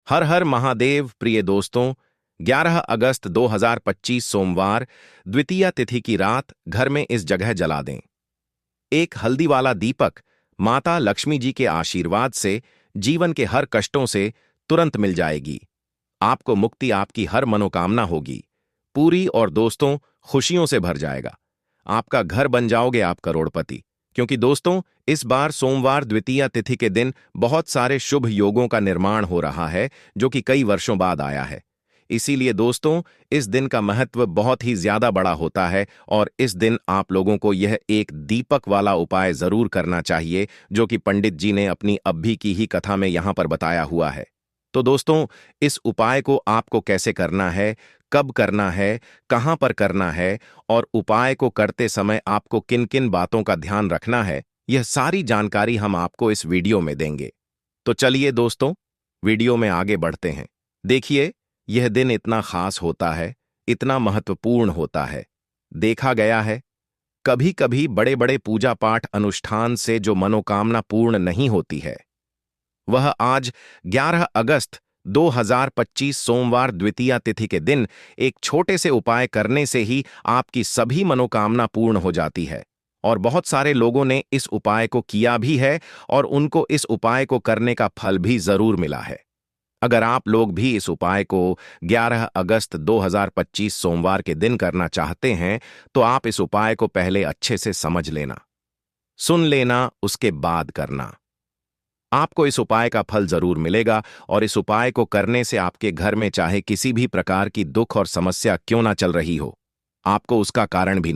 हर हर महादेव। प्रिय दोस्तों, 11 अगस्त 2025 सोमवार द्वितीया तिथि की रात घर में इस जगह जला दें एक हल्दी वाला दीपक। माता लक्ष्मी जी के आशीर्वाद से जीवन के हर कष्टों से तुरंत मिल जाएगी। आपको मुक्ति, आपकी हर मनोकामना होगी पूरी, और दोस्तों खुशियों से भर जाएगा। आपका घर बन जाओगे आप करोड़पति। क्योंकि दोस्तों, इस बार सोमवार द्वितीया तिथि के दिन बहुत सारे शुभ योगों का निर्माण हो रहा है, जो कि कई वर्षों बाद आया है। इसीलिए दोस्तों, इस दिन का महत्व बहुत ही ज्यादा बड़ा होता है, और इस दिन आप लोगों को यह एक दीपक वाला उपाय जरूर करना चाहिए, जो कि पंडित जी ने अपनी अभी की ही कथा में यहां पर बताया हुआ है। तो दोस्तों, इस उपाय को आपको कैसे करना है, कब करना है, कहां पर करना है, और उपाय को करते समय आपको किन किन बातों का ध्यान रखना है, यह सारी जानकारी हम आपको इस वीडियो में देंगे। तो चलिए दोस्तों, वीडियो में आगे बढ़ते हैं। देखिए, यह दिन इतना खास होता है, इतना महत्वपूर्ण होता है। देखा गया है, कभी कभी बड़े बड़े पूजा पाठ अनुष्ठान से जो मनोकामना पूर्ण नहीं होती है, वह आज 11 अगस्त 2025 सोमवार द्वितीया तिथि के दिन एक छोटे से उपाय करने से ही आपकी सभी मनोकामना पूर्ण हो जाती है। और बहुत सारे लोगों ने इस उपाय को किया भी है, और उनको इस उपाय को करने का फल भी जरूर मिला है। अगर आप लोग भी इस उपाय को 11 अगस्त 2025 सोमवार के दिन करना चाहते हैं, तो आप इस उपाय को पहले अच्छे से समझ लेना, सुन लेना, उसके बाद करना। आपको इस उपाय का फल जरूर मिलेगा, और इस उपाय को करने से आपके घर में चाहे किसी भी प्रकार की दुख और समस्या क्यों ना चल रही हो, आपको उसका कारण भी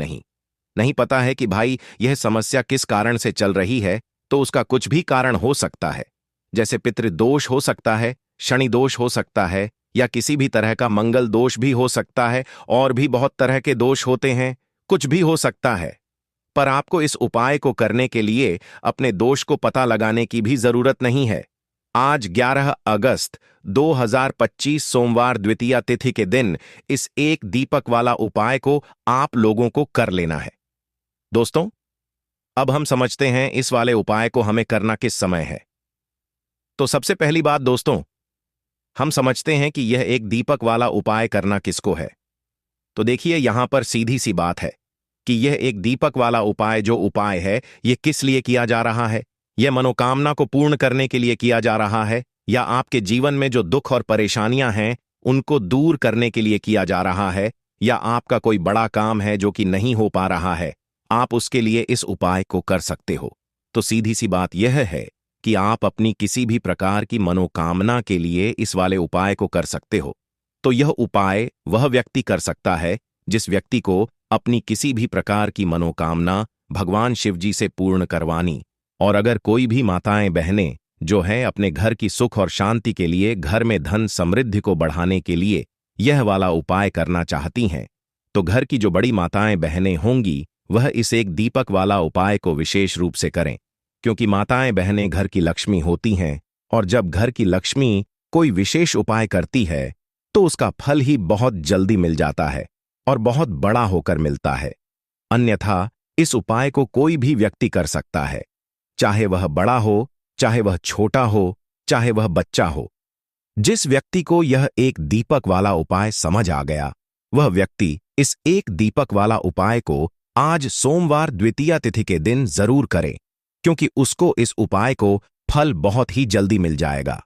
नहीं पता है कि भाई यह समस्या किस कारण से चल रही है, तो उसका कुछ भी कारण हो सकता है। जैसे पितृदोष हो सकता है, शनि दोष हो सकता है, या किसी भी तरह का मंगल दोष भी हो सकता है, और भी बहुत तरह के दोष होते हैं, कुछ भी हो सकता है। पर आपको इस उपाय को करने के लिए अपने दोष को पता लगाने की भी जरूरत नहीं है। आज 11 अगस्त 2025 सोमवार द्वितीया तिथि के दिन इस एक दीपक वाला उपाय को आप लोगों को कर लेना है। दोस्तों, अब हम समझते हैं इस वाले उपाय को हमें करना किस समय है। तो सबसे पहली बात दोस्तों, हम समझते हैं कि यह एक दीपक वाला उपाय करना किसको है। तो देखिए, यहां पर सीधी सी बात है कि यह एक दीपक वाला उपाय जो उपाय है, यह किस लिए किया जा रहा है। यह मनोकामना को पूर्ण करने के लिए किया जा रहा है, या आपके जीवन में जो दुख और परेशानियां हैं उनको दूर करने के लिए किया जा रहा है, या आपका कोई बड़ा काम है जो कि नहीं हो पा रहा है, आप उसके लिए इस उपाय को कर सकते हो। तो सीधी सी बात यह है कि आप अपनी किसी भी प्रकार की मनोकामना के लिए इस वाले उपाय को कर सकते हो। तो यह उपाय वह व्यक्ति कर सकता है जिस व्यक्ति को अपनी किसी भी प्रकार की मनोकामना भगवान शिव जी से पूर्ण करवानी, और अगर कोई भी माताएं बहनें जो हैं अपने घर की सुख और शांति के लिए, घर में धन समृद्धि को बढ़ाने के लिए यह वाला उपाय करना चाहती हैं, तो घर की जो बड़ी माताएं बहनें होंगी वह इस एक दीपक वाला उपाय को विशेष रूप से करें। क्योंकि माताएं बहनें घर की लक्ष्मी होती हैं, और जब घर की लक्ष्मी कोई विशेष उपाय करती है तो उसका फल ही बहुत जल्दी मिल जाता है, और बहुत बड़ा होकर मिलता है। अन्यथा इस उपाय को कोई भी व्यक्ति कर सकता है, चाहे वह बड़ा हो, चाहे वह छोटा हो, चाहे वह बच्चा हो। जिस व्यक्ति को यह एक दीपक वाला उपाय समझ आ गया, वह व्यक्ति इस एक दीपक वाला उपाय को आज सोमवार द्वितीया तिथि के दिन जरूर करे, क्योंकि उसको इस उपाय को फल बहुत ही जल्दी मिल जाएगा।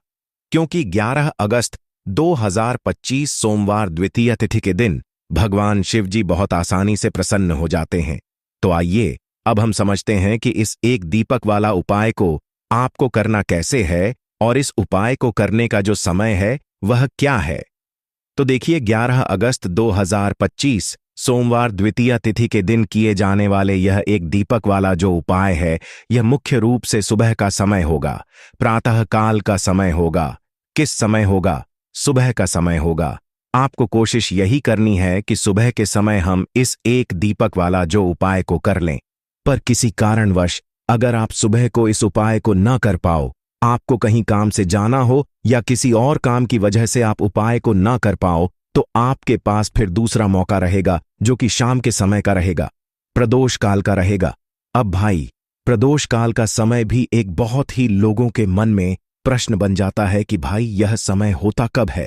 क्योंकि 11 अगस्त 2025 सोमवार द्वितीया तिथि के दिन भगवान शिव जी बहुत आसानी से प्रसन्न हो जाते हैं। तो आइए अब हम समझते हैं कि इस एक दीपक वाला उपाय को आपको करना कैसे है, और इस उपाय को करने का जो समय है वह क्या है। तो देखिए, 11 अगस्त 2025 सोमवार द्वितीया तिथि के दिन किए जाने वाले यह एक दीपक वाला जो उपाय है, यह मुख्य रूप से सुबह का समय होगा, प्रातः काल का समय होगा। किस समय होगा? सुबह का समय होगा। आपको कोशिश यही करनी है कि सुबह के समय हम इस एक दीपक वाला जो उपाय को कर लें। पर किसी कारणवश अगर आप सुबह को इस उपाय को न कर पाओ, आपको कहीं काम से जाना हो, या किसी और काम की वजह से आप उपाय को न कर पाओ, तो आपके पास फिर दूसरा मौका रहेगा, जो कि शाम के समय का रहेगा, प्रदोष काल का रहेगा। अब भाई, प्रदोष काल का समय भी एक बहुत ही लोगों के मन में प्रश्न बन जाता है कि भाई यह समय होता कब है,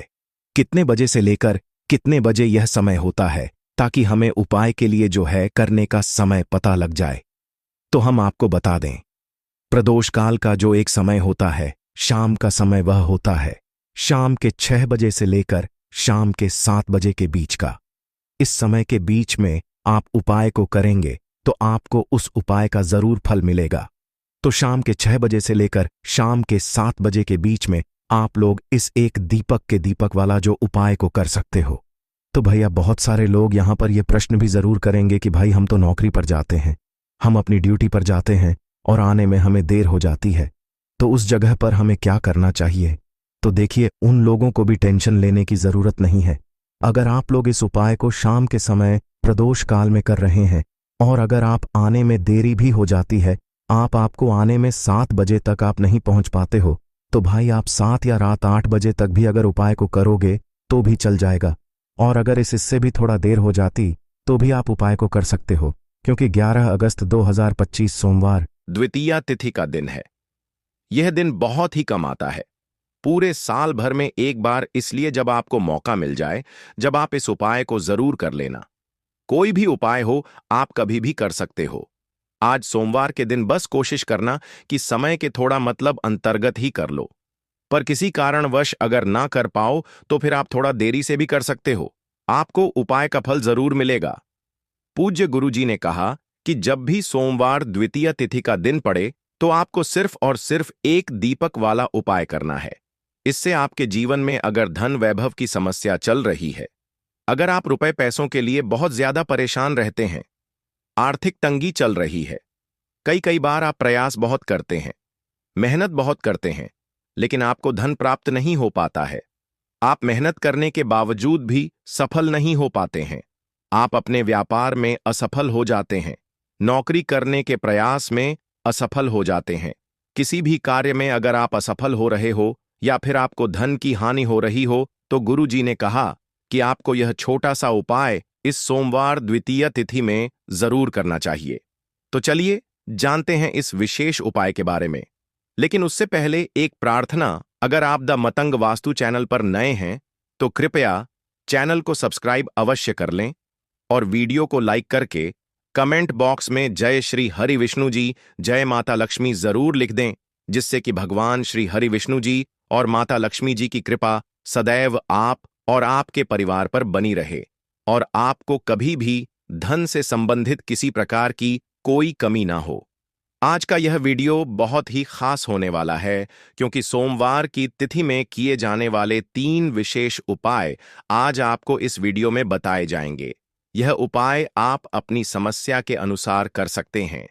कितने बजे से लेकर कितने बजे यह समय होता है, ताकि हमें उपाय के लिए जो है करने का समय पता लग जाए। तो हम आपको बता दें, प्रदोष काल का जो एक समय होता है, शाम का समय वह होता है शाम के 6 बजे से लेकर शाम के 7 बजे के बीच का। इस समय के बीच में आप उपाय को करेंगे तो आपको उस उपाय का जरूर फल मिलेगा। तो शाम के 6 बजे से लेकर शाम के 7 बजे के बीच में आप लोग इस एक दीपक के दीपक वाला जो उपाय को कर सकते हो। तो भैया बहुत सारे लोग यहां पर यह प्रश्न भी जरूर करेंगे कि भाई हम तो नौकरी पर जाते हैं, हम अपनी ड्यूटी पर जाते हैं और आने में हमें देर हो जाती है, तो उस जगह पर हमें क्या करना चाहिए। तो देखिए, उन लोगों को भी टेंशन लेने की जरूरत नहीं है। अगर आप लोग इस उपाय को शाम के समय प्रदोष काल में कर रहे हैं और अगर आप आने में देरी भी हो जाती है, आपको आने में 7 बजे तक आप नहीं पहुंच पाते हो, तो भाई आप 7 या रात 8 बजे तक भी अगर उपाय को करोगे तो भी चल जाएगा। और अगर इससे भी थोड़ा देर हो जाती तो भी आप उपाय को कर सकते हो, क्योंकि 11 अगस्त 2025 सोमवार द्वितीया तिथि का दिन है। यह दिन बहुत ही कम आता है, पूरे साल भर में एक बार, इसलिए जब आपको मौका मिल जाए, जब आप इस उपाय को जरूर कर लेना। कोई भी उपाय हो, आप कभी भी कर सकते हो। आज सोमवार के दिन बस कोशिश करना कि समय के थोड़ा मतलब अंतर्गत ही कर लो। पर किसी कारणवश अगर ना कर पाओ तो फिर आप थोड़ा देरी से भी कर सकते हो, आपको उपाय का फल जरूर मिलेगा। पूज्य गुरुजी ने कहा कि जब भी सोमवार द्वितीय तिथि का दिन पड़े तो आपको सिर्फ और सिर्फ एक दीपक वाला उपाय करना है। इससे आपके जीवन में अगर धन वैभव की समस्या चल रही है, अगर आप रुपए पैसों के लिए बहुत ज्यादा परेशान रहते हैं, आर्थिक तंगी चल रही है, कई बार आप प्रयास बहुत करते हैं, मेहनत बहुत करते हैं, लेकिन आपको धन प्राप्त नहीं हो पाता है, आप मेहनत करने के बावजूद भी सफल नहीं हो पाते हैं, आप अपने व्यापार में असफल हो जाते हैं, नौकरी करने के प्रयास में असफल हो जाते हैं, किसी भी कार्य में अगर आप असफल हो रहे हो या फिर आपको धन की हानि हो रही हो, तो गुरुजी ने कहा कि आपको यह छोटा सा उपाय इस सोमवार द्वितीय तिथि में जरूर करना चाहिए। तो चलिए जानते हैं इस विशेष उपाय के बारे में। लेकिन उससे पहले एक प्रार्थना, अगर आप द मतंग वास्तु चैनल पर नए हैं तो कृपया चैनल को सब्सक्राइब अवश्य कर लें और वीडियो को लाइक करके कमेंट बॉक्स में जय श्री हरि विष्णु जी, जय माता लक्ष्मी जरूर लिख दें, जिससे कि भगवान श्री हरि विष्णु जी और माता लक्ष्मी जी की कृपा सदैव आप और आपके परिवार पर बनी रहे और आपको कभी भी धन से संबंधित किसी प्रकार की कोई कमी ना हो। आज का यह वीडियो बहुत ही खास होने वाला है, क्योंकि सोमवार की तिथि में किए जाने वाले 3 विशेष उपाय आज आपको इस वीडियो में बताए जाएंगे। यह उपाय आप अपनी समस्या के अनुसार कर सकते हैं।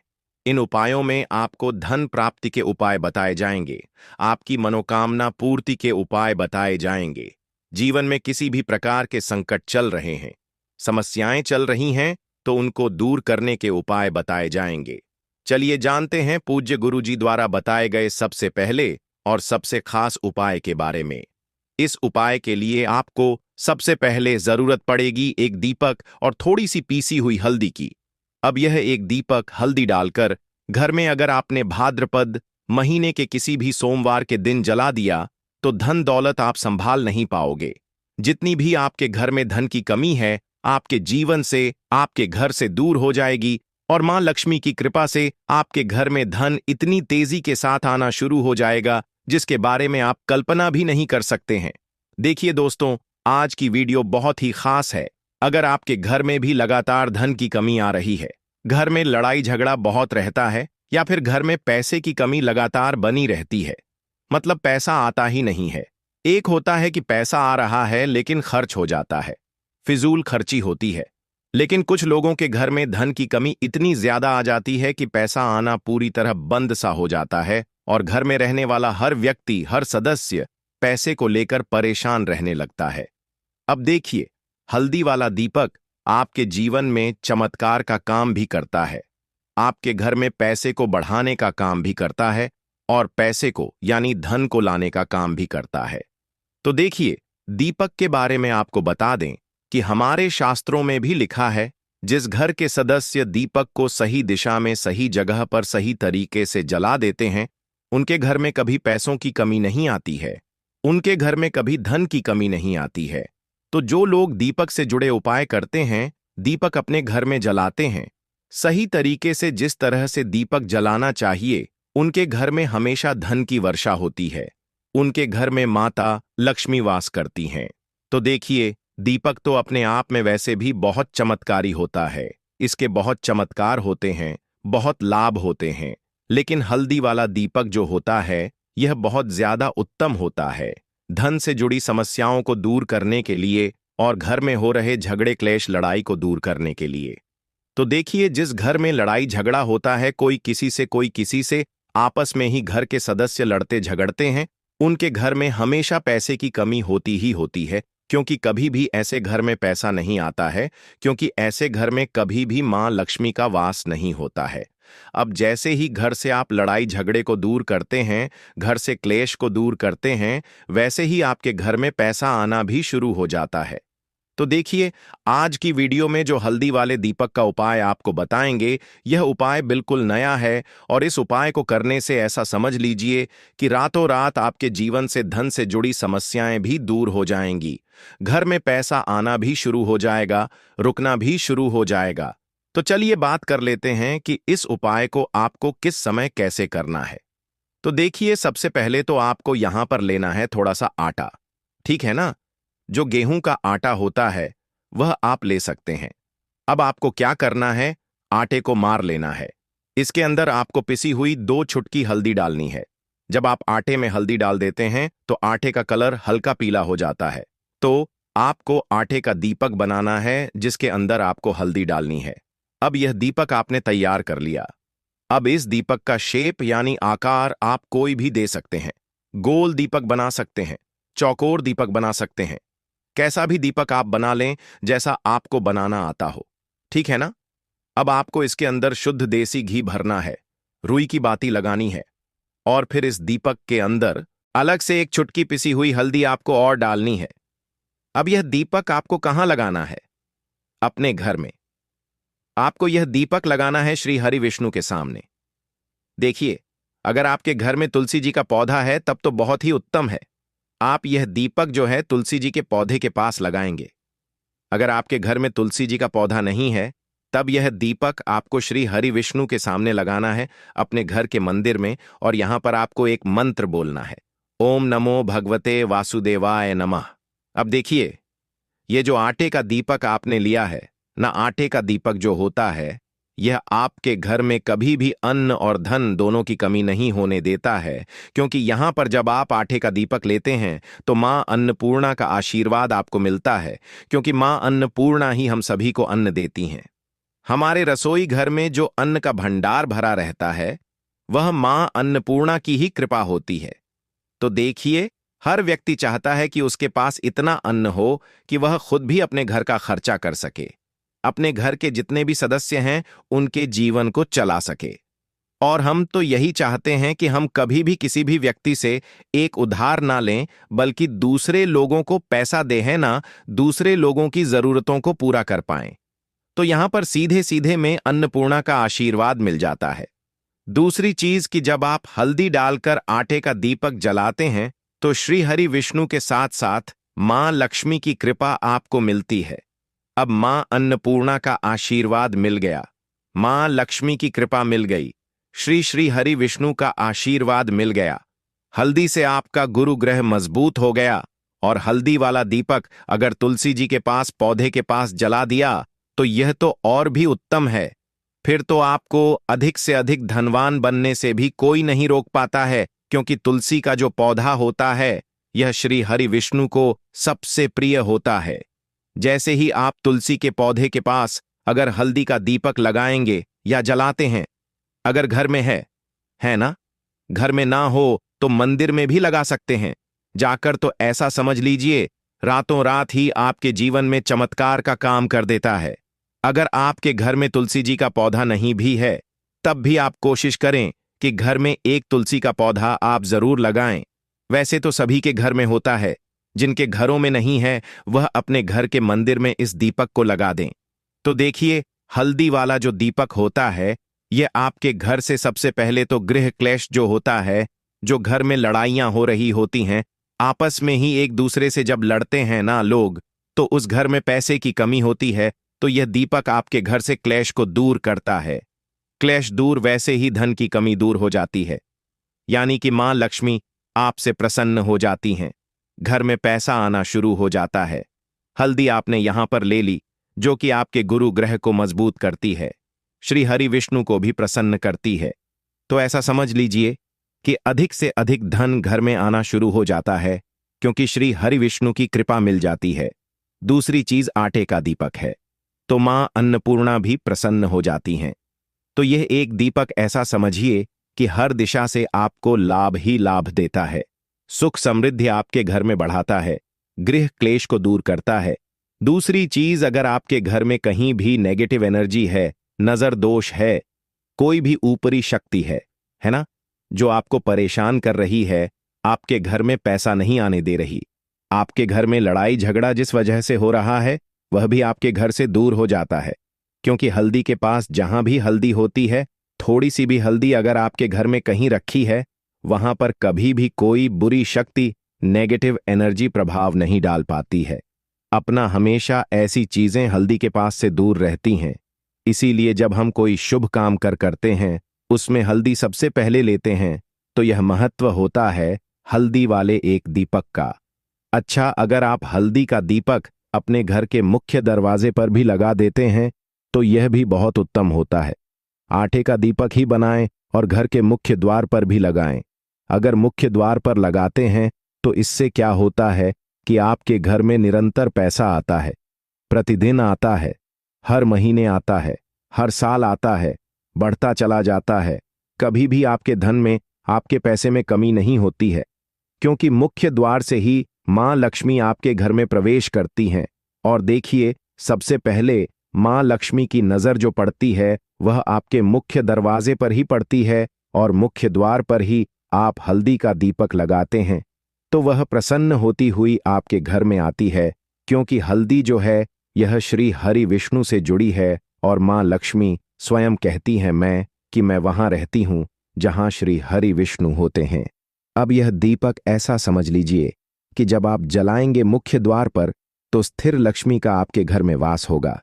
इन उपायों में आपको धन प्राप्ति के उपाय बताए जाएंगे, आपकी मनोकामना पूर्ति के उपाय बताए जाएंगे। जीवन में किसी भी प्रकार के संकट चल रहे हैं, समस्याएं चल रही हैं, तो उनको दूर करने के उपाय बताए जाएंगे। चलिए जानते हैं पूज्य गुरुजी द्वारा बताए गए सबसे पहले और सबसे खास उपाय के बारे में। इस उपाय के लिए आपको सबसे पहले जरूरत पड़ेगी एक दीपक और थोड़ी सी पीसी हुई हल्दी की। अब यह एक दीपक हल्दी डालकर घर में अगर आपने भाद्रपद महीने के किसी भी सोमवार के दिन जला दिया तो धन दौलत आप संभाल नहीं पाओगे। जितनी भी आपके घर में धन की कमी है, आपके जीवन से, आपके घर से दूर हो जाएगी और मां लक्ष्मी की कृपा से आपके घर में धन इतनी तेजी के साथ आना शुरू हो जाएगा जिसके बारे में आप कल्पना भी नहीं कर सकते हैं। देखिए दोस्तों, आज की वीडियो बहुत ही खास है। अगर आपके घर में भी लगातार धन की कमी आ रही है, घर में लड़ाई झगड़ा बहुत रहता है या फिर घर में पैसे की कमी लगातार बनी रहती है, मतलब पैसा आता ही नहीं है। एक होता है कि पैसा आ रहा है लेकिन खर्च हो जाता है, फिजूल खर्ची होती है। लेकिन कुछ लोगों के घर में धन की कमी इतनी ज्यादा आ जाती है कि पैसा आना पूरी तरह बंद सा हो जाता है और घर में रहने वाला हर व्यक्ति, हर सदस्य पैसे को लेकर परेशान रहने लगता है। अब देखिए, हल्दी वाला दीपक आपके जीवन में चमत्कार का काम भी करता है, आपके घर में पैसे को बढ़ाने का काम भी करता है और पैसे को यानी धन को लाने का काम भी करता है। तो देखिए, दीपक के बारे में आपको बता दें कि हमारे शास्त्रों में भी लिखा है, जिस घर के सदस्य दीपक को सही दिशा में, सही जगह पर, सही तरीके से जला देते हैं, उनके घर में कभी पैसों की कमी नहीं आती है, उनके घर में कभी धन की कमी नहीं आती है। तो जो लोग दीपक से जुड़े उपाय करते हैं, दीपक अपने घर में जलाते हैं, सही तरीके से जिस तरह से दीपक जलाना चाहिए, उनके घर में हमेशा धन की वर्षा होती है, उनके घर में माता लक्ष्मी वास करती हैं। तो देखिए, दीपक तो अपने आप में वैसे भी बहुत चमत्कारी होता है, इसके बहुत चमत्कार होते हैं, बहुत लाभ होते हैं, लेकिन हल्दी वाला दीपक जो होता है, यह बहुत ज्यादा उत्तम होता है धन से जुड़ी समस्याओं को दूर करने के लिए और घर में हो रहे झगड़े क्लेश लड़ाई को दूर करने के लिए। तो देखिए, जिस घर में लड़ाई झगड़ा होता है, कोई किसी से आपस में ही घर के सदस्य लड़ते झगड़ते हैं, उनके घर में हमेशा पैसे की कमी होती ही होती है, क्योंकि कभी भी ऐसे घर में पैसा नहीं आता है, क्योंकि ऐसे घर में कभी भी मां लक्ष्मी का वास नहीं होता है। अब जैसे ही घर से आप लड़ाई झगड़े को दूर करते हैं, घर से क्लेश को दूर करते हैं, वैसे ही आपके घर में पैसा आना भी शुरू हो जाता है। तो देखिए, आज की वीडियो में जो हल्दी वाले दीपक का उपाय आपको बताएंगे, यह उपाय बिल्कुल नया है और इस उपाय को करने से ऐसा समझ लीजिए कि रातों रात आपके जीवन से धन से जुड़ी समस्याएं भी दूर हो जाएंगी, घर में पैसा आना भी शुरू हो जाएगा, रुकना भी शुरू हो जाएगा। तो चलिए बात कर लेते हैं कि इस उपाय को आपको किस समय कैसे करना है। तो देखिए, सबसे पहले तो आपको यहां पर लेना है थोड़ा सा आटा, ठीक है ना। जो गेहूं का आटा होता है वह आप ले सकते हैं। अब आपको क्या करना है, आटे को मार लेना है। इसके अंदर आपको पिसी हुई 2 चुटकी हल्दी डालनी है। जब आप आटे में हल्दी डाल देते हैं तो आटे का कलर हल्का पीला हो जाता है। तो आपको आटे का दीपक बनाना है, जिसके अंदर आपको हल्दी डालनी है। अब यह दीपक आपने तैयार कर लिया। अब इस दीपक का शेप यानी आकार आप कोई भी दे सकते हैं। गोल दीपक बना सकते हैं, चौकोर दीपक बना सकते हैं, कैसा भी दीपक आप बना लें जैसा आपको बनाना आता हो, ठीक है ना। अब आपको इसके अंदर शुद्ध देसी घी भरना है, रुई की बाती लगानी है और फिर इस दीपक के अंदर अलग से 1 चुटकी पिसी हुई हल्दी आपको और डालनी है। अब यह दीपक आपको कहां लगाना है? अपने घर में। आपको यह दीपक लगाना है श्री हरि विष्णु के सामने। देखिए, अगर आपके घर में तुलसी जी का पौधा है तब तो बहुत ही उत्तम है। आप यह दीपक जो है तुलसी जी के पौधे के पास लगाएंगे। अगर आपके घर में तुलसी जी का पौधा नहीं है, तब यह दीपक आपको श्री हरि विष्णु के सामने लगाना है, अपने घर के मंदिर में, और यहां पर आपको एक मंत्र बोलना है, ओम नमो भगवते वासुदेवाय नमः। अब देखिए, ये जो आटे का दीपक आपने लिया है ना, आटे का दीपक जो होता है, यह आपके घर में कभी भी अन्न और धन दोनों की कमी नहीं होने देता है, क्योंकि यहां पर जब आप आटे का दीपक लेते हैं तो मां अन्नपूर्णा का आशीर्वाद आपको मिलता है, क्योंकि मां अन्नपूर्णा ही हम सभी को अन्न देती हैं। हमारे रसोई घर में जो अन्न का भंडार भरा रहता है, वह मां अन्नपूर्णा की ही कृपा होती है। तो देखिए, हर व्यक्ति चाहता है कि उसके पास इतना अन्न हो कि वह खुद भी अपने घर का खर्चा कर सके, अपने घर के जितने भी सदस्य हैं उनके जीवन को चला सके। और हम तो यही चाहते हैं कि हम कभी भी किसी भी व्यक्ति से एक उधार ना लें, बल्कि दूसरे लोगों को पैसा दें ना, दूसरे लोगों की जरूरतों को पूरा कर पाएं। तो यहां पर सीधे सीधे में अन्नपूर्णा का आशीर्वाद मिल जाता है। दूसरी चीज कि जब आप हल्दी डालकर आटे का दीपक जलाते हैं तो श्री हरि विष्णु के साथ साथ मां लक्ष्मी की कृपा आपको मिलती है। अब मां अन्नपूर्णा का आशीर्वाद मिल गया, मां लक्ष्मी की कृपा मिल गई, श्री श्री हरि विष्णु का आशीर्वाद मिल गया। हल्दी से आपका गुरु ग्रह मजबूत हो गया। और हल्दी वाला दीपक अगर तुलसी जी के पास पौधे के पास जला दिया तो यह तो और भी उत्तम है। फिर तो आपको अधिक से अधिक धनवान बनने से भी कोई नहीं रोक पाता है, क्योंकि तुलसी का जो पौधा होता है यह श्री हरि विष्णु को सबसे प्रिय होता है। जैसे ही आप तुलसी के पौधे के पास अगर हल्दी का दीपक लगाएंगे या जलाते हैं, अगर घर में है ना, घर में ना हो तो मंदिर में भी लगा सकते हैं जाकर, तो ऐसा समझ लीजिए रातों रात ही आपके जीवन में चमत्कार का काम कर देता है। अगर आपके घर में तुलसी जी का पौधा नहीं भी है, तब भी आप कोशिश करें कि घर में एक तुलसी का पौधा आप जरूर लगाएं। वैसे तो सभी के घर में होता है, जिनके घरों में नहीं है वह अपने घर के मंदिर में इस दीपक को लगा दें। तो देखिए, हल्दी वाला जो दीपक होता है, यह आपके घर से सबसे पहले तो गृह क्लेश जो होता है जो घर में लड़ाइयां हो रही होती हैं, आपस में ही एक दूसरे से जब लड़ते हैं ना लोग, तो उस घर में पैसे की कमी होती है, तो यह दीपक आपके घर से क्लेश को दूर करता है। क्लेश दूर वैसे ही धन की कमी दूर हो जाती है, यानी कि मां लक्ष्मी आपसे प्रसन्न हो जाती हैं, घर में पैसा आना शुरू हो जाता है। हल्दी आपने यहां पर ले ली, जो कि आपके गुरु ग्रह को मजबूत करती है, श्री हरि विष्णु को भी प्रसन्न करती है। तो ऐसा समझ लीजिए कि अधिक से अधिक धन घर में आना शुरू हो जाता है, क्योंकि श्री हरि विष्णु की कृपा मिल जाती है। दूसरी चीज आटे का दीपक है, तो मां अन्नपूर्णा भी प्रसन्न हो जाती हैं। तो यह एक दीपक ऐसा समझिए कि हर दिशा से आपको लाभ ही लाभ देता है, सुख समृद्धि आपके घर में बढ़ाता है, गृह क्लेश को दूर करता है। दूसरी चीज, अगर आपके घर में कहीं भी नेगेटिव एनर्जी है, नजर दोष है, कोई भी ऊपरी शक्ति है ना, जो आपको परेशान कर रही है, आपके घर में पैसा नहीं आने दे रही, आपके घर में लड़ाई झगड़ा जिस वजह से हो रहा है, वह भी आपके घर से दूर हो जाता है। क्योंकि हल्दी के पास जहां भी हल्दी होती है, थोड़ी सी भी हल्दी अगर आपके घर में कहीं रखी है, वहां पर कभी भी कोई बुरी शक्ति, नेगेटिव एनर्जी प्रभाव नहीं डाल पाती है। अपना हमेशा ऐसी चीजें हल्दी के पास से दूर रहती हैं। इसीलिए जब हम कोई शुभ काम करते हैं, उसमें हल्दी सबसे पहले लेते हैं, तो यह महत्व होता है हल्दी वाले एक दीपक का। अच्छा, अगर आप हल्दी का दीपक अपने घर के मुख्य दरवाजे पर भी लगा देते हैं, तो यह भी बहुत उत्तम होता है। आटे का दीपक ही बनाएं और घर के मुख्य द्वार पर भी लगाएं। अगर मुख्य द्वार पर लगाते हैं, तो इससे क्या होता है कि आपके घर में निरंतर पैसा आता है, प्रतिदिन आता है, हर महीने आता है, हर साल आता है, बढ़ता चला जाता है। कभी भी आपके धन में, आपके पैसे में कमी नहीं होती है, क्योंकि मुख्य द्वार से ही मां लक्ष्मी आपके घर में प्रवेश करती हैं। और देखिए, सबसे पहले मां लक्ष्मी की नजर जो पड़ती है, वह आपके मुख्य दरवाजे पर ही पड़ती है, और मुख्य द्वार पर ही आप हल्दी का दीपक लगाते हैं, तो वह प्रसन्न होती हुई आपके घर में आती है। क्योंकि हल्दी जो है, यह श्री हरि विष्णु से जुड़ी है, और मां लक्ष्मी स्वयं कहती हैं कि मैं वहां रहती हूं जहां श्री हरि विष्णु होते हैं। अब यह दीपक ऐसा समझ लीजिए कि जब आप जलाएंगे मुख्य द्वार पर, तो स्थिर लक्ष्मी का आपके घर में वास होगा।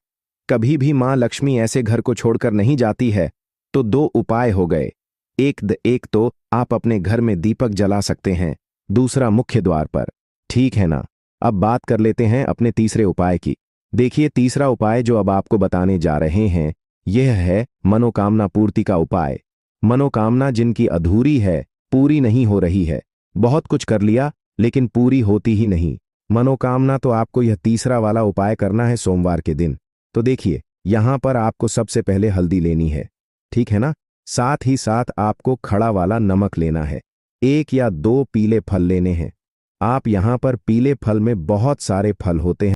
कभी भी मां लक्ष्मी ऐसे घर को छोड़कर नहीं जाती है। तो दो उपाय हो गए, एक तो आप अपने घर में दीपक जला सकते हैं, दूसरा मुख्य द्वार पर। ठीक है ना। अब बात कर लेते हैं अपने तीसरे उपाय की। देखिए, तीसरा उपाय जो अब आपको बताने जा रहे हैं, यह है मनोकामना पूर्ति का उपाय। मनोकामना जिनकी अधूरी है, पूरी नहीं हो रही है, बहुत कुछ कर लिया लेकिन पूरी होती ही नहीं मनोकामना, तो आपको यह तीसरा वाला उपाय करना है सोमवार के दिन। तो देखिए, यहां पर आपको सबसे पहले हल्दी लेनी है, ठीक है ना। साथ ही साथ आपको खड़ा वाला नमक लेना है, 1 या 2 पीले फल लेने हैं। आप यहां पर पीले फल में बहुत सारे फल होते हैं।